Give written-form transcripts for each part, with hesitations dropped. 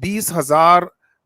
20,000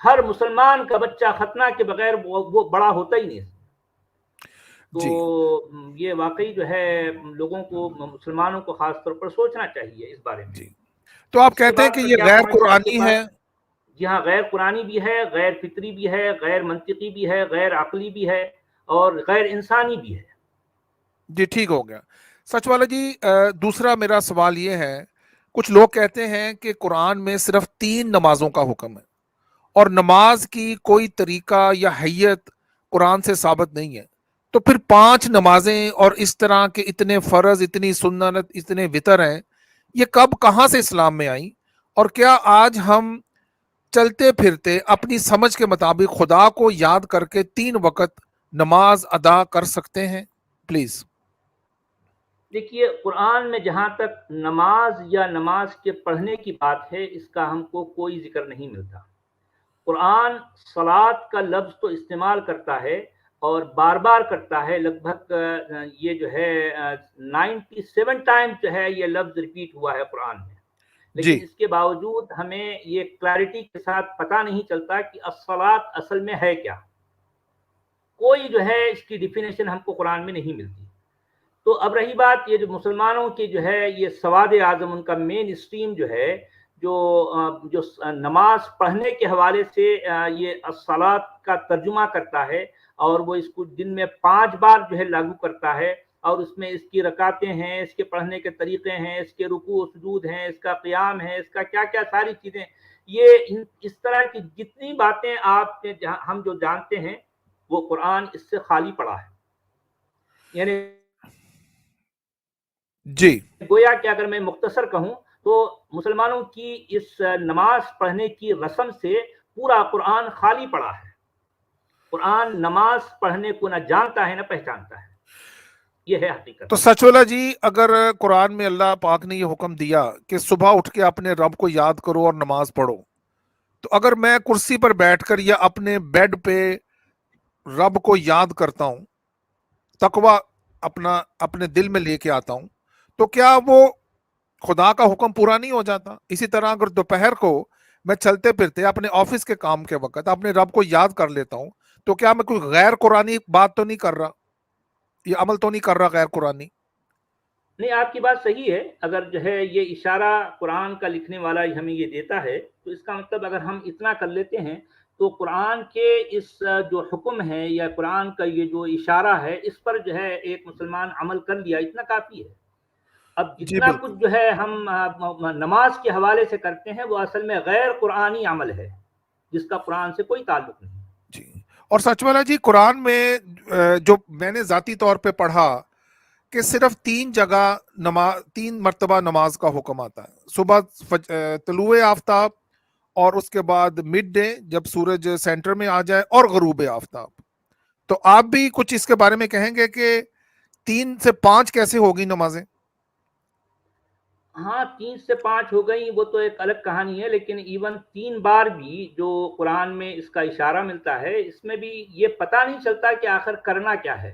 ہر مسلمان کا بچہ ختنہ کے بغیر وہ بڑا ہوتا ہی نہیں. تو جی یہ واقعی جو ہے لوگوں کو، مسلمانوں کو خاص طور پر سوچنا چاہیے اس بارے میں. جی. تو آپ اس کے کہتے ہیں بعد کہ پھر یہ کیا غیر پوائنٹس ہیں آپ کے قرآنی پاس؟ ہے؟ جی ہاں، غیر قرآنی بھی ہے، غیر فطری بھی ہے، غیر منطقی بھی ہے، غیر عقلی بھی ہے، اور غیر انسانی بھی ہے. جی ٹھیک ہو گیا. سچ والا جی دوسرا میرا سوال یہ ہے، کچھ لوگ کہتے ہیں کہ قرآن میں صرف 3 نمازوں کا حکم ہے اور نماز کی کوئی طریقہ یا حیت قرآن سے ثابت نہیں ہے، تو پھر 5 نمازیں اور اس طرح کے اتنے فرض، اتنی سنت، اتنے وتر ہیں، یہ کب کہاں سے اسلام میں آئیں؟ اور کیا آج ہم چلتے پھرتے اپنی سمجھ کے مطابق خدا کو یاد کر کے 3 وقت نماز ادا کر سکتے ہیں؟ پلیز. دیکھیے، قرآن میں جہاں تک نماز یا نماز کے پڑھنے کی بات ہے، اس کا ہم کو کوئی ذکر نہیں ملتا. قرآن صلاۃ کا لفظ تو استعمال کرتا ہے اور بار بار کرتا ہے، لگ بھگ یہ جو ہے 97 ٹائم جو ہے یہ لفظ ریپیٹ ہوا ہے قرآن میں. جی لیکن اس کے باوجود ہمیں یہ کلیئرٹی کے ساتھ پتہ نہیں چلتا کہ الصلاۃ اصل میں ہے کیا. کوئی جو ہے اس کی ڈیفینیشن ہم کو قرآن میں نہیں ملتی. تو اب رہی بات یہ جو مسلمانوں کی جو ہے یہ سواد اعظم، ان کا مین اسٹریم جو ہے، جو نماز پڑھنے کے حوالے سے یہ الصلاۃ کا ترجمہ کرتا ہے، اور وہ اس کو دن میں 5 بار جو ہے لاگو کرتا ہے، اور اس میں اس کی رکعتیں ہیں، اس کے پڑھنے کے طریقے ہیں، اس کے رکوع و سجود ہیں، اس کا قیام ہے، اس کا کیا کیا ساری چیزیں. یہ اس طرح کی جتنی باتیں آپ نے ہم جو جانتے ہیں، وہ قرآن اس سے خالی پڑا ہے. یعنی جی گویا کہ اگر میں مختصر کہوں تو مسلمانوں کی اس نماز پڑھنے کی رسم سے پورا قرآن خالی پڑا ہے. قرآن نماز پڑھنے کو نہ جانتا ہے نہ پہچانتا ہے. یہ ہے حقیقت. تو سچولا جی، اگر قرآن میں اللہ پاک نے یہ حکم دیا کہ صبح اٹھ کے اپنے رب کو یاد کرو اور نماز پڑھو، تو اگر میں کرسی پر بیٹھ کر یا اپنے بیڈ پہ رب کو یاد کرتا ہوں، تقوی اپنے دل میں لے کے آتا ہوں، تو کیا وہ خدا کا حکم پورا نہیں ہو جاتا؟ اسی طرح اگر دوپہر کو میں چلتے پھرتے اپنے آفس کے کام کے وقت اپنے رب کو یاد کر لیتا ہوں، تو کیا میں کوئی غیر قرآنی بات تو نہیں کر رہا، یہ عمل تو نہیں کر رہا غیر قرآنی؟ نہیں، آپ کی بات صحیح ہے. اگر جو ہے یہ اشارہ قرآن کا لکھنے والا ہمیں یہ دیتا ہے، تو اس کا مطلب اگر ہم اتنا کر لیتے ہیں تو قرآن کے اس جو حکم ہے یا قرآن کا یہ جو اشارہ ہے، اس پر جو ہے ایک مسلمان عمل کر لیا، اتنا کافی ہے. اب جی جتنا کچھ بالکل. جو ہے ہم نماز کے حوالے سے کرتے ہیں، وہ اصل میں غیر قرآنی عمل ہے، جس کا قرآن سے کوئی تعلق نہیں. جی. اور سچ والا جی، قرآن میں جو میں نے ذاتی طور پہ پڑھا کہ صرف 3 جگہ 3 مرتبہ نماز کا حکم آتا ہے: صبح طلوع آفتاب، اور اس کے بعد مڈ ڈے جب سورج سینٹر میں آ جائے، اور غروب آفتاب. تو آپ بھی کچھ اس کے بارے میں کہیں گے کہ 3 سے 5 کیسے ہوگی نمازیں؟ ہاں، 3 سے 5 ہو گئی، وہ تو ایک الگ کہانی ہے. لیکن ایون 3 بار بھی جو قرآن میں اس کا اشارہ ملتا ہے، اس میں بھی یہ پتہ نہیں چلتا کہ آخر کرنا کیا ہے.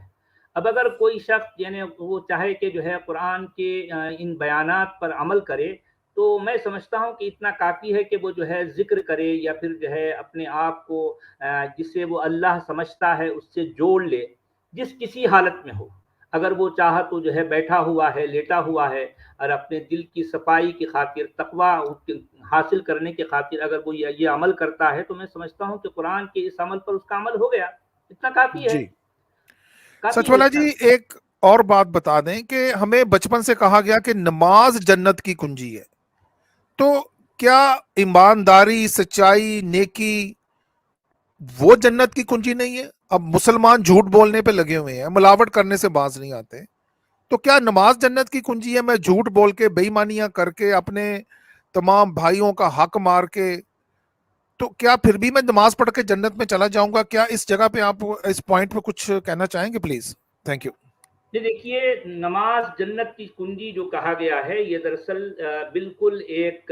اب اگر کوئی شخص یعنی وہ چاہے کہ جو ہے قرآن کے ان بیانات پر عمل کرے، تو میں سمجھتا ہوں کہ اتنا کافی ہے کہ وہ جو ہے ذکر کرے، یا پھر جو ہے اپنے آپ کو جسے وہ اللہ سمجھتا ہے اس سے جوڑ لے، جس کسی حالت میں ہو. اگر وہ چاہا تو جو ہے بیٹھا ہوا ہے، لیٹا ہوا ہے، اور اپنے دل کی صفائی کی خاطر، تقوی حاصل کرنے کی خاطر اگر وہ یہ عمل کرتا ہے، تو میں سمجھتا ہوں کہ قرآن کے اس عمل پر اس کا عمل ہو گیا. اتنا کافی ہے. جی. کافی سچ ہے والا اتنا. جی، ایک اور بات بتا دیں کہ ہمیں بچپن سے کہا گیا کہ نماز جنت کی کنجی ہے. تو کیا ایمانداری، سچائی، نیکی وہ جنت کی کنجی نہیں ہے؟ اب مسلمان جھوٹ بولنے پہ لگے ہوئے ہیں، ملاوٹ کرنے سے باز نہیں آتے، تو کیا نماز جنت کی کنجی ہے؟ میں جھوٹ بول کے، بے ایمانیاں کر کے، اپنے تمام بھائیوں کا حق مار کے، تو کیا پھر بھی میں نماز پڑھ کے جنت میں چلا جاؤں گا؟ کیا اس جگہ پہ آپ اس پوائنٹ پہ کچھ کہنا چاہیں گے پلیز؟ Thank you. دیکھیے، نماز جنت کی کنجی جو کہا گیا ہے، یہ دراصل بالکل ایک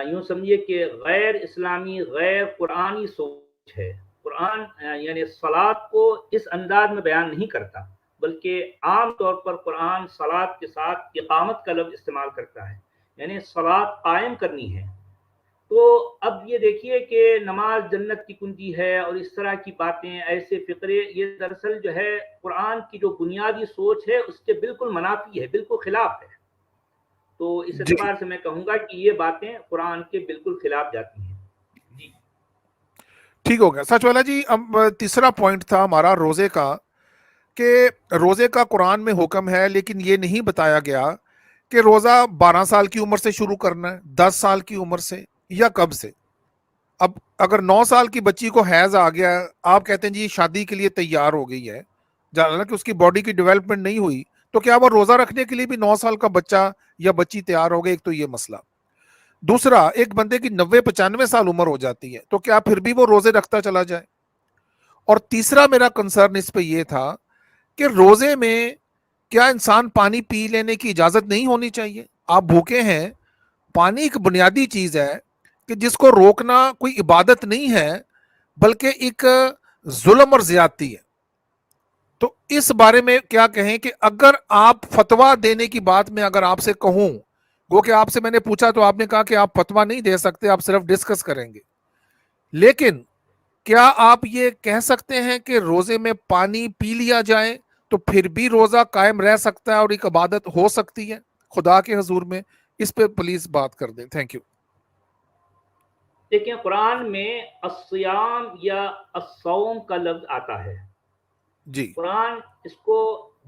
یوں سمجھیے کہ غیر اسلامی، غیر قرآنی سوچ ہے. قرآن یعنی صلاۃ کو اس انداز میں بیان نہیں کرتا، بلکہ عام طور پر قرآن صلاۃ کے ساتھ اقامت کا لفظ استعمال کرتا ہے. یعنی صلاۃ قائم کرنی ہے. تو اب یہ دیکھیے کہ نماز جنت کی کنجی ہے اور اس طرح کی باتیں، ایسے فقرے، یہ دراصل جو ہے قرآن کی جو بنیادی سوچ ہے اس کے بالکل منافی ہے، بالکل خلاف ہے. تو اس جی اعتبار سے میں کہوں گا کہ یہ باتیں قرآن کے بالکل خلاف جاتی ہیں. جی ٹھیک ہو گیا. سچ والا جی، اب تیسرا پوائنٹ تھا ہمارا روزے کا، کہ روزے کا قرآن میں حکم ہے لیکن یہ نہیں بتایا گیا کہ روزہ 12 سال کی عمر سے شروع کرنا ہے، 10 سال کی عمر سے، یا کب سے. اب اگر 9 سال کی بچی کو حیض آ گیا، آپ کہتے ہیں جی شادی کے لیے تیار ہو گئی ہے، حالانکہ اس کی باڈی کی ڈیولپمنٹ نہیں ہوئی، تو کیا وہ روزہ رکھنے کے لیے بھی 9 سال کا بچہ یا بچی تیار ہو گئی؟ ایک تو یہ مسئلہ. دوسرا، ایک بندے کی 90-95 سال عمر ہو جاتی ہے، تو کیا پھر بھی وہ روزے رکھتا چلا جائے؟ اور تیسرا میرا کنسرن اس پہ یہ تھا کہ روزے میں کیا انسان پانی پی لینے کی اجازت نہیں ہونی چاہیے؟ آپ بھوکے ہیں، پانی ایک بنیادی چیز ہے کہ جس کو روکنا کوئی عبادت نہیں ہے بلکہ ایک ظلم اور زیادتی ہے. تو اس بارے میں کیا کہیں کہ اگر آپ فتویٰ دینے کی بات میں اگر آپ سے کہوں، وہ کہ آپ سے میں نے پوچھا تو آپ نے کہا کہ آپ فتویٰ نہیں دے سکتے، آپ صرف ڈسکس کریں گے، لیکن کیا آپ یہ کہہ سکتے ہیں کہ روزے میں پانی پی لیا جائے تو پھر بھی روزہ قائم رہ سکتا ہے اور ایک عبادت ہو سکتی ہے خدا کے حضور میں؟ اس پہ پلیز بات کر دیں. Thank you. دیکھیں، قرآن میں الصیام یا الصوم کا لفظ آتا ہے. جی قرآن اس کو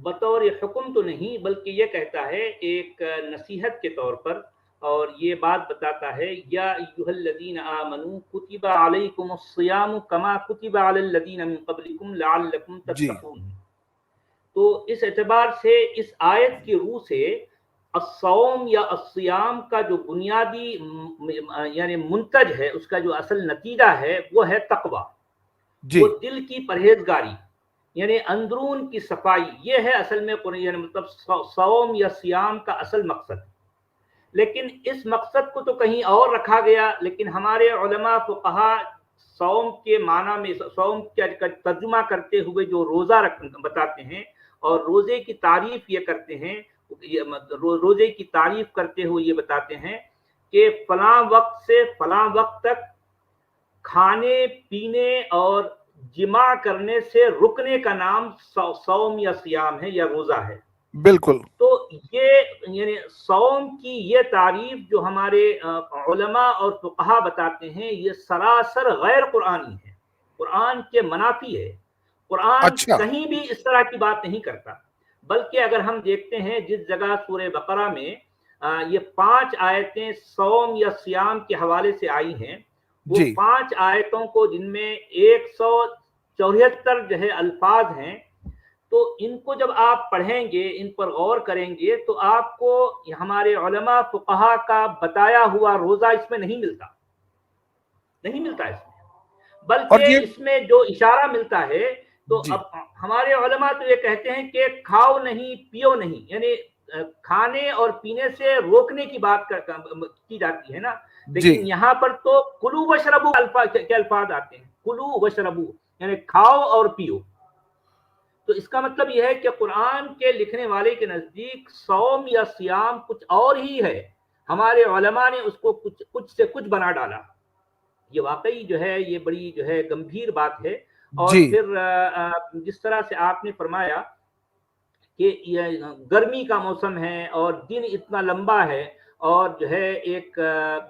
بطور حکم تو نہیں بلکہ یہ کہتا ہے ایک نصیحت کے طور پر، اور یہ بات بتاتا ہے یا ایھا الذین آمنوا کتب علیکم الصیام کما کتب علی الذین من قبلکم لعلکم جی تتقون. تو اس اعتبار سے اس آیت کی روح سے الصوم یا الصیام کا جو بنیادی یعنی منتج ہے، اس کا جو اصل نتیجہ ہے وہ ہے تقوی. جی وہ دل کی پرہیزگاری، یعنی اندرون کی صفائی، یہ ہے اصل میں یعنی مطلب صوم یا سیام کا اصل مقصد. لیکن اس مقصد کو تو کہیں اور رکھا گیا، لیکن ہمارے علماء فقہا صوم کے معنی میں صوم کا ترجمہ کرتے ہوئے جو روزہ بتاتے ہیں اور روزے کی تعریف یہ کرتے ہیں، روزے کی تعریف کرتے ہوئے یہ بتاتے ہیں کہ فلاں وقت سے فلاں وقت تک کھانے پینے اور جماع کرنے سے رکنے کا نام صوم یا سیام ہے یا روزہ ہے. بالکل. تو یہ یعنی صوم کی یہ تعریف جو ہمارے علماء اور فقہا بتاتے ہیں، یہ سراسر غیر قرآنی ہے، قرآن کے منافی ہے. قرآن اچھا. کہیں بھی اس طرح کی بات نہیں کرتا، بلکہ اگر ہم دیکھتے ہیں جس جگہ سورہ بقرہ میں یہ 5 آیتیں صوم یا سیام کے حوالے سے آئی ہیں، وہ جی 5 آیتوں کو جن میں 174 جو ہے الفاظ ہیں، تو ان کو جب آپ پڑھیں گے، ان پر غور کریں گے، تو آپ کو ہمارے علماء فقہا کا بتایا ہوا روزہ اس میں نہیں ملتا اس میں. اور بلکہ یہ اس میں جو اشارہ ملتا ہے، تو جی اب ہمارے علماء تو یہ کہتے ہیں کہ کھاؤ نہیں پیو نہیں، یعنی کھانے اور پینے سے روکنے کی بات کی جاتی ہے نا. جی لیکن یہاں پر تو کلو وشربو کے الفاظ آتے ہیں، کلو وشربو یعنی کھاؤ اور پیو. تو اس کا مطلب یہ ہے کہ قرآن کے لکھنے والے کے نزدیک صوم یا سیام کچھ اور ہی ہے، ہمارے علماء نے اس کو کچھ سے کچھ بنا ڈالا. یہ واقعی جو ہے یہ بڑی جو ہے گمبھیر بات ہے. اور جی پھر جس طرح سے آپ نے فرمایا کہ یہ گرمی کا موسم ہے اور دن اتنا لمبا ہے، اور جو ہے ایک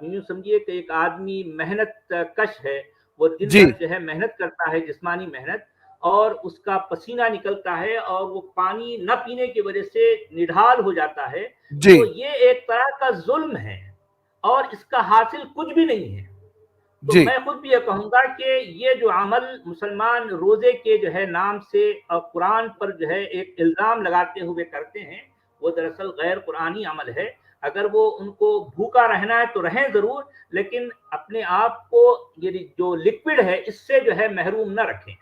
یوں سمجھیے کہ ایک آدمی محنت کش ہے، وہ دن جی بھر جو ہے محنت کرتا ہے، جسمانی محنت، اور اس کا پسینہ نکلتا ہے اور وہ پانی نہ پینے کی وجہ سے نڈھال ہو جاتا ہے. جی تو یہ ایک طرح کا ظلم ہے اور اس کا حاصل کچھ بھی نہیں ہے. تو جی میں خود بھی یہ کہوں گا کہ یہ جو عمل مسلمان روزے کے جو ہے نام سے اور قرآن پر جو ہے ایک الزام لگاتے ہوئے کرتے ہیں، وہ دراصل غیر قرآنی عمل ہے. اگر وہ ان کو بھوکا رہنا ہے تو رہیں ضرور، لیکن اپنے آپ کو یہ جو لکوڈ ہے اس سے جو ہے محروم نہ رکھیں.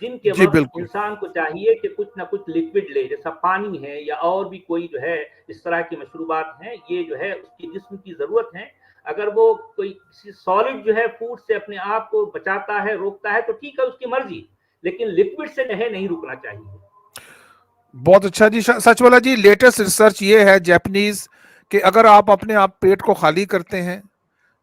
دن کے جی وقت بالکل. انسان کو چاہیے کہ کچھ نہ کچھ لکوڈ لے، جیسا پانی ہے یا اور بھی کوئی جو ہے اس طرح کی مشروبات ہیں، یہ جو ہے اس کی جسم کی ضرورت ہے. اگر وہ کوئی کسی سالڈ جو ہے فوڈ سے اپنے آپ کو بچاتا ہے، روکتا ہے، تو ٹھیک ہے، اس کی مرضی، لیکن لکوڈ سے نہیں رکنا چاہیے. بہت اچھا جی. سچ والا جی، لیٹسٹ ریسرچ یہ ہے جیپنیز کہ اگر آپ اپنے آپ پیٹ کو خالی کرتے ہیں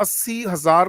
80,000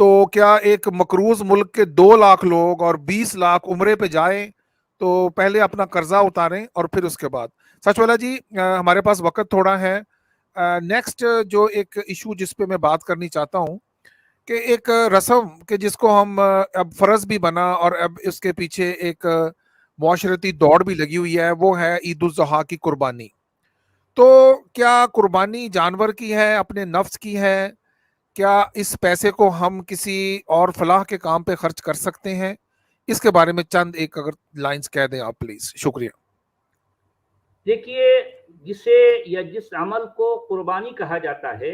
تو کیا ایک مقروض ملک کے 2 لاکھ لوگ اور 20 لاکھ عمرے پہ جائیں تو پہلے اپنا قرضہ اتاریں اور پھر اس کے بعد؟ سچ والا جی ہمارے پاس وقت تھوڑا ہے. نیکسٹ جو ایک ایشو جس پہ میں بات کرنی چاہتا ہوں کہ ایک رسم کہ جس کو ہم اب فرض بھی بنا اور اب اس کے پیچھے ایک معاشرتی دوڑ بھی لگی ہوئی ہے، وہ ہے عید الاضحیٰ کی قربانی. تو کیا قربانی جانور کی ہے، اپنے نفس کی ہے؟ کیا اس پیسے کو ہم کسی اور فلاح کے کام پہ خرچ کر سکتے ہیں؟ اس کے بارے میں چند ایک اگر لائنز کہہ دیں آپ پلیز. شکریہ. دیکھیے، جسے یا جس عمل کو قربانی کہا جاتا ہے،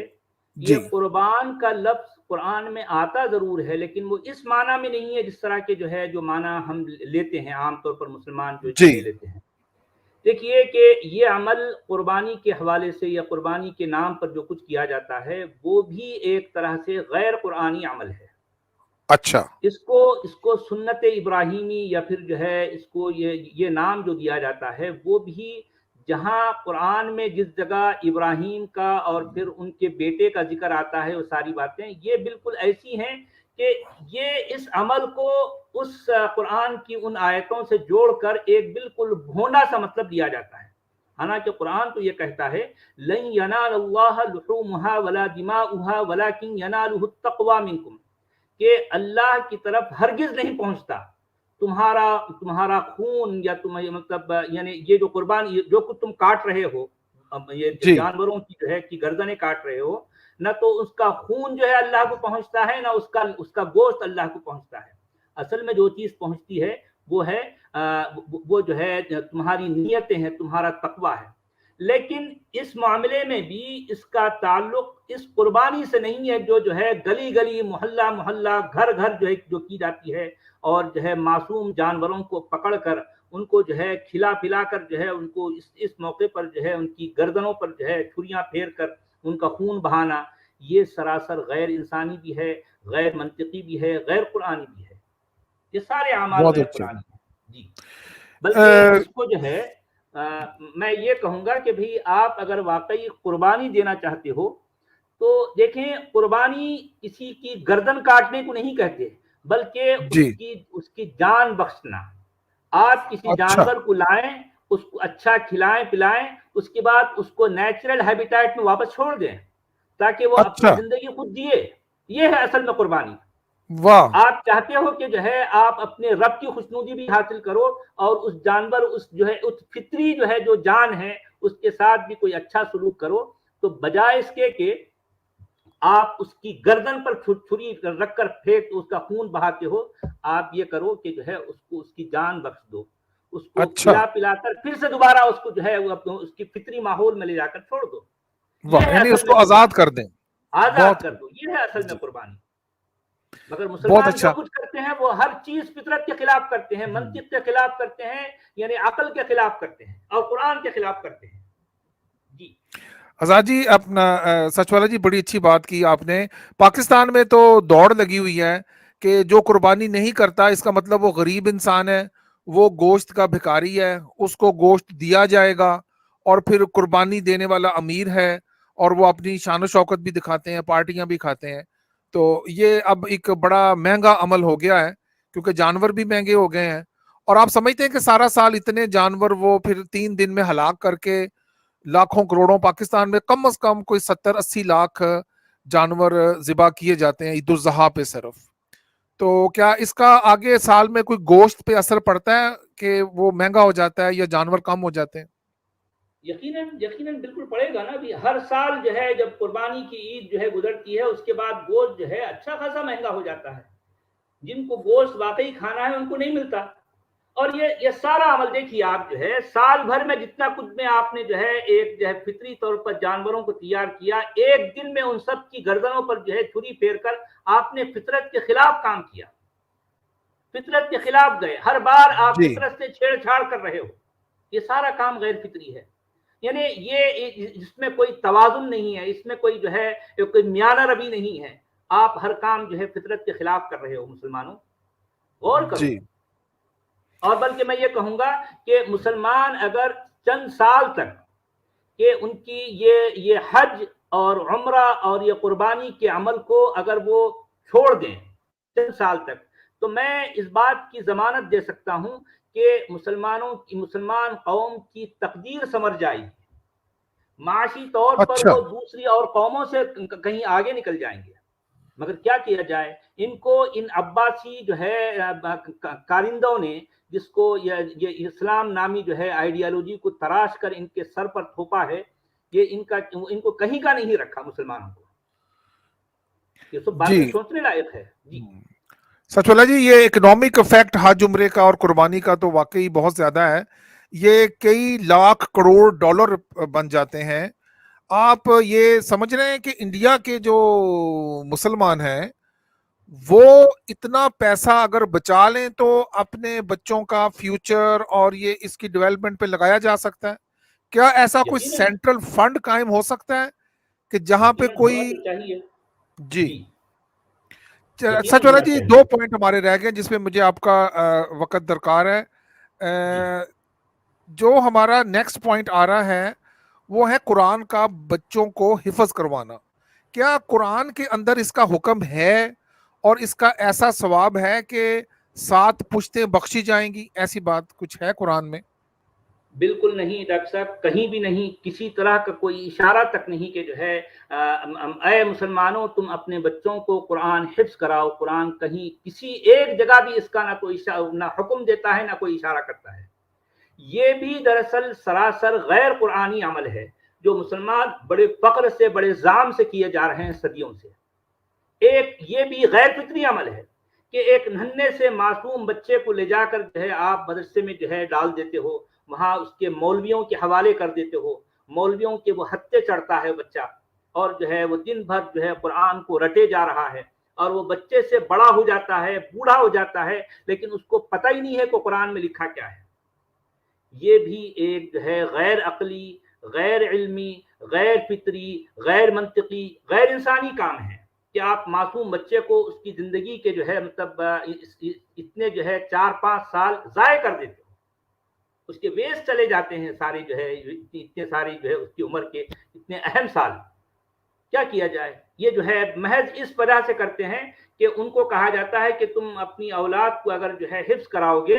یہ جی قربان کا لفظ قرآن میں آتا ضرور ہے، لیکن وہ اس معنی میں نہیں ہے جس طرح کے جو معنی ہم لیتے ہیں عام طور پر مسلمان جو جی لے لیتے ہیں. دیکھیے کہ یہ عمل قربانی کے حوالے سے یا قربانی کے نام پر جو کچھ کیا جاتا ہے وہ بھی ایک طرح سے غیر قرآنی عمل ہے. اچھا اس کو سنت ابراہیمی یا پھر اس کو یہ نام جو دیا جاتا ہے وہ بھی جہاں قرآن میں جس جگہ ابراہیم کا اور پھر ان کے بیٹے کا ذکر آتا ہے، وہ ساری باتیں یہ بالکل ایسی ہیں کہ یہ اس عمل کو اس قرآن کی ان آیتوں سے جوڑ کر ایک بالکل بھونڈا سا مطلب دیا جاتا ہے. حالانکہ قرآن تو یہ کہتا ہے لن ینال اللہ لحومها ولا دماؤها ولکن ینالہ التقوی منکم، کہ اللہ کی طرف ہرگز نہیں پہنچتا تمہارا خون یا مطلب یعنی یہ جو قربان جو کچھ تم کاٹ رہے ہو، یہ جی جانوروں کی گردنیں کاٹ رہے ہو، نہ تو اس کا خون اللہ کو پہنچتا ہے، نہ اس کا گوشت اللہ کو پہنچتا ہے. اصل میں جو چیز پہنچتی ہے وہ ہے وہ تمہاری نیتیں ہیں، تمہارا تقویٰ ہے. لیکن اس معاملے میں بھی اس کا تعلق اس قربانی سے نہیں ہے جو گلی گلی محلہ محلہ گھر گھر جو کی جاتی ہے، اور معصوم جانوروں کو پکڑ کر ان کو کھلا پلا کر ان کو اس موقع پر ان کی گردنوں پر چھریاں پھیر کر ان کا خون بہانا، یہ سراسر غیر انسانی بھی ہے، غیر منطقی بھی ہے، غیر قرآنی بھی ہے. یہ سارے اعمال بہت غیر اچھا. قرآنی ہیں. جی بلکہ اس کو میں یہ کہوں گا کہ بھئی آپ اگر واقعی قربانی دینا چاہتے ہو تو دیکھیں، قربانی کسی کی گردن کاٹنے کو نہیں کہتے، بلکہ جی اس کی جان بخشنا. آپ کسی اچھا جانور کو لائیں، اس کو اچھا کھلائیں پلائیں، اس کے بعد اس کو نیچرل ہیبیٹیٹ میں واپس چھوڑ دیں تاکہ وہ اپنی اچھا زندگی خود جیے. یہ ہے اصل میں قربانی. واہ آپ چاہتے ہو کہ آپ اپنے رب کی خوشنودی بھی حاصل کرو اور اس جانور اس فطری جو جان ہے اس کے ساتھ بھی کوئی اچھا سلوک کرو، تو بجائے اس کے کہ آپ اس کی گردن پر چھری رکھ کر پھینک اس کا خون بہاتے ہو، آپ یہ کرو کہ اس کو اس کی جان بخش دو، اس کو اچھا کھلا پلا کر پھر سے دوبارہ اس کو اس کی فطری ماحول میں لے جا کر چھوڑ دو. یہ واہ، ہے یعنی اس اصل میں کو آزاد قربانی. کر دیں. آزاد بہت کر دو، یہ ہے اصل میں جی قربانی. مگر بہت مسلمان جو اچھا. کچھ کرتے ہیں وہ ہر چیز فطرت کے خلاف کرتے ہیں، منطق کے خلاف کرتے ہیں، یعنی عقل کے خلاف کرتے ہیں اور قرآن کے خلاف کرتے ہیں. جی آزاد جی اپنا سچ والا جی بڑی اچھی بات کی آپ نے. پاکستان میں تو دوڑ لگی ہوئی ہے کہ جو قربانی نہیں کرتا اس کا مطلب وہ غریب انسان ہے، وہ گوشت کا بھکاری ہے، اس کو گوشت دیا جائے گا، اور پھر قربانی دینے والا امیر ہے اور وہ اپنی شان و شوکت بھی دکھاتے ہیں، پارٹیاں بھی کھاتے ہیں. تو یہ اب ایک بڑا مہنگا عمل ہو گیا ہے کیونکہ جانور بھی مہنگے ہو گئے ہیں. اور آپ سمجھتے ہیں کہ سارا سال اتنے جانور وہ پھر 3 دن میں ہلاک کر کے لاکھوں کروڑوں، پاکستان میں کم از کم کوئی 70-80 لاکھ جانور ذبح کیے جاتے ہیں عید الاضحیٰ پہ صرف. تو کیا اس کا آگے سال میں کوئی گوشت پہ اثر پڑتا ہے کہ وہ مہنگا ہو جاتا ہے یا جانور کم ہو جاتے ہیں؟ یقیناً بالکل پڑے گا نا. ہر سال جب قربانی کی عید گزرتی ہے اس کے بعد گوشت اچھا خاصا مہنگا ہو جاتا ہے. جن کو گوشت واقعی کھانا ہے ان کو نہیں ملتا. اور یہ سارا عمل دیکھیے آپ سال بھر میں جتنا کچھ میں آپ نے ایک فطری طور پر جانوروں کو تیار کیا، ایک دن میں ان سب کی گردنوں پر چھری پھیر کر آپ نے فطرت کے خلاف کام کیا، فطرت کے خلاف گئے. ہر بار آپ جی فطرت سے چھیڑ چھاڑ کر رہے ہو. یہ سارا کام غیر فطری ہے. یعنی یہ اس میں کوئی توازن نہیں ہے، اس میں کوئی کوئی میانہ روی نہیں ہے. آپ ہر کام فطرت کے خلاف کر رہے ہو. مسلمانوں غور کرو. جی اور بلکہ میں یہ کہوں گا کہ مسلمان اگر چند سال تک کہ ان کی یہ حج اور عمرہ اور یہ قربانی کے عمل کو اگر وہ چھوڑ دیں چند سال تک، تو میں اس بات کی ضمانت دے سکتا ہوں کہ مسلمان قوم کی تقدیر سنور جائے گی، معاشی طور پر اچھا وہ دوسری اور قوموں سے کہیں آگے نکل جائیں گے۔ مگر کیا کیا جائے، ان کو ان عباسی جو ہے کارندوں نے، جس کو یہ اسلام نامی جو ہے آئیڈیالوجی کو تراش کر ان کے سر پر تھوپا ہے، یہ ان کو کہیں کا نہیں رکھا مسلمانوں کو۔ یہ سب باتیں جی سوچنے لائق ہے جی۔ سچ والا جی، یہ اکنامک افیکٹ حج عمرے کا اور قربانی کا تو واقعی بہت زیادہ ہے، یہ کئی لاکھ کروڑ ڈالر بن جاتے ہیں۔ آپ یہ سمجھ رہے ہیں کہ انڈیا کے جو مسلمان ہیں وہ اتنا پیسہ اگر بچا لیں تو اپنے بچوں کا فیوچر اور یہ اس کی ڈیولپمنٹ پہ لگایا جا سکتا ہے؟ کیا ایسا کوئی یقیناً سینٹرل فنڈ قائم ہو سکتا ہے کہ جہاں پہ یقیناً ہونا کوئی تو چاہیے جی جی، یقیناً سچ والا ہونا جی، چاہیے دو پوائنٹ ہمارے رہ گئے جس میں مجھے آپ کا وقت درکار ہے۔ جی۔ جو ہمارا نیکسٹ پوائنٹ آ رہا ہے وہ ہے قرآن کا بچوں کو حفظ کروانا۔ کیا قرآن کے اندر اس کا حکم ہے اور اس کا ایسا ثواب ہے کہ 7 پشتیں بخشی جائیں گی؟ ایسی بات کچھ ہے قرآن میں؟ بالکل نہیں ڈاکٹر صاحب، کہیں بھی نہیں، کسی طرح کا کوئی اشارہ تک نہیں کہ جو ہے اے مسلمانوں تم اپنے بچوں کو قرآن حفظ کراؤ۔ قرآن کہیں کسی ایک جگہ بھی اس کا نہ کوئی نہ حکم دیتا ہے نہ کوئی اشارہ کرتا ہے۔ یہ بھی دراصل سراسر غیر قرآنی عمل ہے جو مسلمان بڑے فخر سے، بڑے زام سے کیے جا رہے ہیں صدیوں سے۔ ایک یہ بھی غیر فطری عمل ہے کہ ایک ننھے سے معصوم بچے کو لے جا کر جو ہے آپ مدرسے میں جو ہے ڈال دیتے ہو، وہاں اس کے مولویوں کے حوالے کر دیتے ہو، مولویوں کے وہ ہتھے چڑھتا ہے بچہ، اور جو ہے وہ دن بھر جو ہے قرآن کو رٹے جا رہا ہے، اور وہ بچے سے بڑا ہو جاتا ہے، بوڑھا ہو جاتا ہے، لیکن اس کو پتہ ہی نہیں ہے کہ قرآن میں لکھا کیا ہے۔ یہ بھی ایک جو ہے غیر عقلی، غیر علمی، غیر فطری، غیر منطقی، غیر انسانی کام ہے کہ آپ معصوم بچے کو اس کی زندگی کے جو ہے مطلب اتنے جو ہے 4-5 سال ضائع کر دیتے ہو، اس کے ویسٹ چلے جاتے ہیں سارے جو ہے اتنے سارے جو ہے اس کی عمر کے اتنے اہم سال۔ کیا کیا جائے؟ یہ جو ہے محض اس وجہ سے کرتے ہیں کہ ان کو کہا جاتا ہے کہ تم اپنی اولاد کو اگر جو ہے حفظ کراؤ گے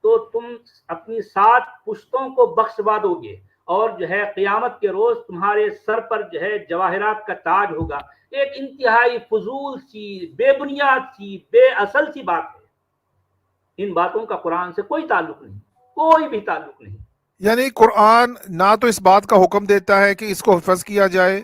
تو تم اپنی 7 پشتوں کو بخشوا دو گے، اور جو ہے قیامت کے روز تمہارے سر پر جو ہے جواہرات کا تاج ہوگا۔ ایک انتہائی فضول سی، بے بنیاد سی، بے اصل سی بات ہے۔ ان باتوں کا قرآن سے کوئی تعلق نہیں، کوئی بھی تعلق نہیں۔ یعنی قرآن نہ تو اس بات کا حکم دیتا ہے کہ اس کو حفظ کیا جائے،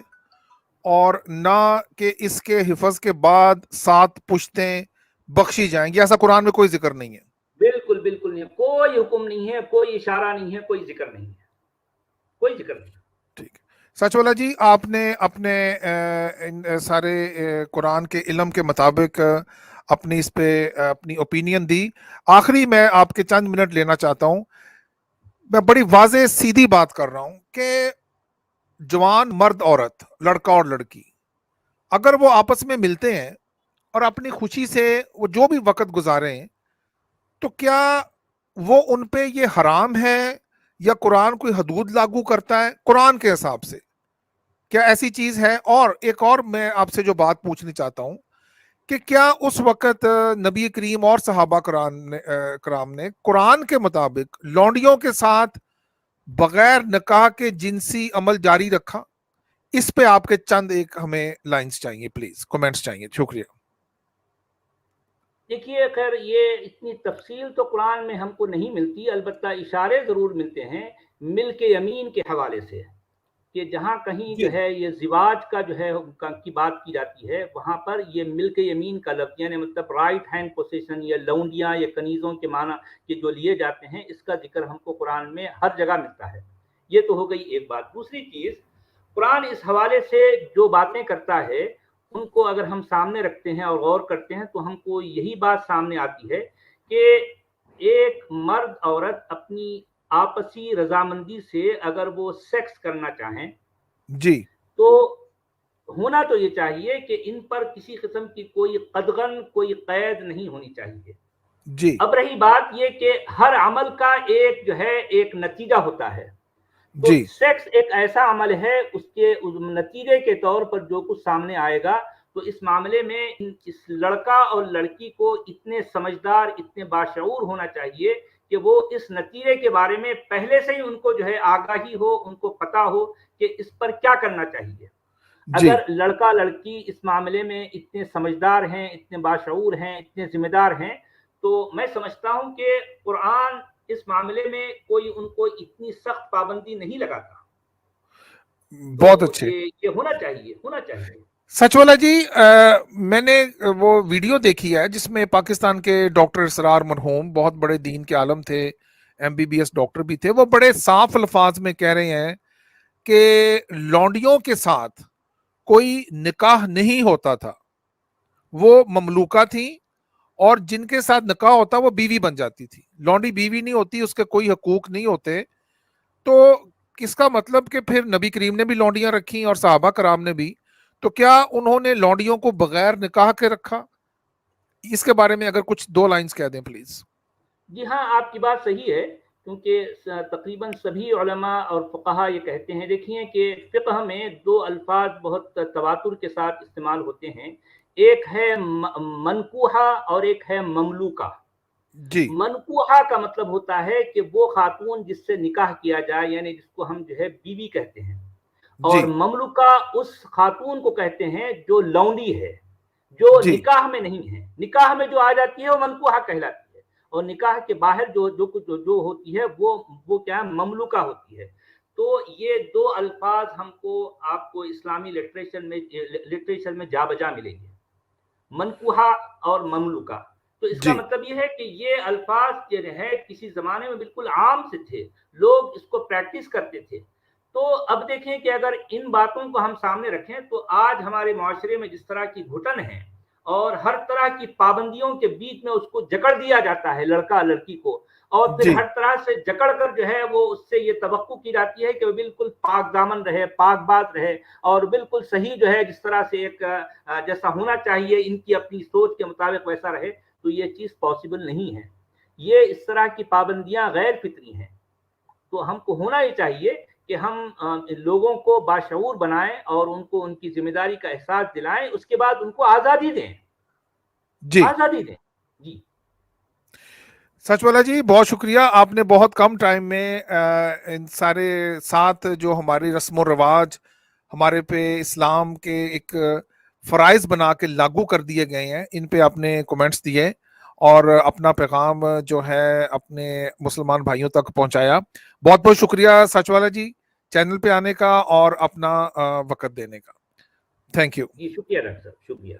اور نہ کہ اس کے حفظ کے بعد 7 پشتیں بخشی جائیں گی، ایسا قرآن میں کوئی ذکر نہیں ہے۔ بالکل بالکل نہیں، کوئی حکم نہیں ہے، کوئی اشارہ نہیں ہے، کوئی ذکر نہیں ہے، کوئی ذکر نہیں۔ ٹھیک ہے سچ والا جی، آپ نے اپنے ان سارے قرآن کے علم کے مطابق اپنی اس پہ اپنی اوپینین دی۔ آخری میں آپ کے چند منٹ لینا چاہتا ہوں، میں بڑی واضح سیدھی بات کر رہا ہوں کہ جوان مرد عورت، لڑکا اور لڑکی، اگر وہ آپس میں ملتے ہیں اور اپنی خوشی سے وہ جو بھی وقت گزاریں، تو کیا وہ ان پہ یہ حرام ہے یا قرآن کوئی حدود لاگو کرتا ہے قرآن کے حساب سے؟ کیا ایسی چیز ہے؟ اور ایک اور میں آپ سے جو بات پوچھنی چاہتا ہوں کہ کیا اس وقت نبی کریم اور صحابہ کرام نے قرآن کے مطابق لونڈیوں کے ساتھ بغیر نکاح کے جنسی عمل جاری رکھا؟ اس پہ آپ کے چند ایک ہمیں لائنز چاہیے، پلیز کمنٹس چاہیے، شکریہ۔ دیکھیے، خیر یہ اتنی تفصیل تو قرآن میں ہم کو نہیں ملتی، البتہ اشارے ضرور ملتے ہیں ملک یمین کے حوالے سے، کہ جہاں کہیں جی جو ہے یہ زواج کا جو ہے کی بات کی جاتی ہے، وہاں پر یہ ملک یمین کا لفظ، یعنی مطلب رائٹ ہینڈ پوزیشن یا لونڈیاں یا کنیزوں کے معنی کے جو لیے جاتے ہیں، اس کا ذکر ہم کو قرآن میں ہر جگہ ملتا ہے۔ یہ تو ہو گئی ایک بات۔ دوسری چیز، قرآن اس حوالے سے جو باتیں کرتا ہے ان کو اگر ہم سامنے رکھتے ہیں اور غور کرتے ہیں تو ہم کو یہی بات سامنے آتی ہے کہ ایک مرد عورت اپنی آپسی رضامندی سے اگر وہ سیکس کرنا چاہیں جی تو ہونا تو یہ چاہیے کہ ان پر کسی قسم کی کوئی قدغن، کوئی قید نہیں ہونی چاہیے۔ جی اب رہی بات یہ کہ ہر عمل کا ایک جو ہے ایک نتیجہ ہوتا ہے، تو جی سیکس ایک ایسا عمل ہے، اس کے نتیجے کے طور پر جو کچھ سامنے آئے گا تو اس معاملے میں اس لڑکا اور لڑکی کو اتنے سمجھدار اتنے باشعور ہونا چاہیے کہ وہ اس نتیجے کے بارے میں پہلے سے ہی ان کو جو ہے آگاہی ہو, ان کو پتا ہو کہ اس پر کیا کرنا چاہیے. اگر لڑکا لڑکی اس معاملے میں اتنے سمجھدار ہیں, اتنے باشعور ہیں, اتنے ذمہ دار ہیں, تو میں سمجھتا ہوں کہ قرآن اس معاملے میں کوئی ان کو اتنی سخت پابندی نہیں لگاتا. بہت اچھے, یہ ہونا چاہیے, ہونا چاہیے. سچ والا جی, میں نے وہ ویڈیو دیکھی ہے جس میں پاکستان کے ڈاکٹر اسرار مرحوم بہت بڑے دین کے عالم تھے, MBBS ڈاکٹر بھی تھے, وہ بڑے صاف الفاظ میں کہہ رہے ہیں کہ لونڈیوں کے ساتھ کوئی نکاح نہیں ہوتا تھا, وہ مملوکہ تھیں, اور جن کے ساتھ نکاح ہوتا وہ بیوی بن جاتی تھی. لونڈی بیوی نہیں ہوتی, اس کے کوئی حقوق نہیں ہوتے. تو اس کا مطلب کہ پھر نبی کریم نے بھی لونڈیاں رکھی اور صحابہ کرام نے بھی, تو کیا انہوں نے لونڈیوں کو بغیر نکاح کے رکھا؟ اس کے بارے میں اگر کچھ 2 لائنز کہہ دیں پلیز. جی ہاں, آپ کی بات صحیح ہے, کیونکہ تقریباً سبھی علماء اور فقہا یہ کہتے ہیں. دیکھیے کہ فقہ میں 2 الفاظ بہت تواتر کے ساتھ استعمال ہوتے ہیں, ایک ہے منکوحہ اور ایک ہے مملوکہ. جی, منکوحہ کا مطلب ہوتا ہے کہ وہ خاتون جس سے نکاح کیا جائے, یعنی جس کو ہم جو ہے بیوی کہتے ہیں, اور مملوکہ اس خاتون کو کہتے ہیں جو لونڈی ہے, جو نکاح میں نہیں ہے. نکاح میں جو آ جاتی ہے وہ منکوحہ کہلاتی ہے, اور نکاح کے باہر جو ہوتی ہے وہ کیا ہے, مملوکہ ہوتی ہے. تو یہ 2 الفاظ ہم کو آپ کو اسلامی لٹریچر میں جا بجا ملیں گے, منکوحہ اور مملوکہ. تو اس کا مطلب یہ ہے کہ یہ الفاظ جو ہے کسی زمانے میں بالکل عام سے تھے, لوگ اس کو پریکٹس کرتے تھے. تو اب دیکھیں کہ اگر ان باتوں کو ہم سامنے رکھیں تو آج ہمارے معاشرے میں جس طرح کی گھٹن ہے اور ہر طرح کی پابندیوں کے بیچ میں اس کو جکڑ دیا جاتا ہے لڑکا لڑکی کو, اور پھر ہر طرح سے جکڑ کر جو ہے وہ اس سے یہ توقع کی جاتی ہے کہ وہ بالکل پاک دامن رہے, پاک بات رہے, اور بالکل صحیح جو ہے جس طرح سے ایک جیسا ہونا چاہیے ان کی اپنی سوچ کے مطابق ویسا رہے. تو یہ چیز پاسبل نہیں ہے. یہ اس طرح کی پابندیاں غیر فطری ہیں. تو ہم کو ہونا یہ چاہیے کہ ہم لوگوں کو باشعور بنائیں اور ان کو ان کی ذمہ داری کا احساس دلائیں, اس کے بعد ان کو آزادی دیں. آزادی دیں. جی سچ والا جی, بہت شکریہ. آپ نے بہت کم ٹائم میں ان سارے 7 جو ہماری رسم و رواج ہمارے پہ اسلام کے ایک فرائض بنا کے لاگو کر دیے گئے ہیں, ان پہ آپ نے کومنٹس دیے اور اپنا پیغام جو ہے اپنے مسلمان بھائیوں تک پہنچایا. بہت بہت شکریہ سچ والا جی, چینل پہ آنے کا اور اپنا وقت دینے کا. Thank you. جی شکریہ ڈاکٹر صاحب, شکریہ.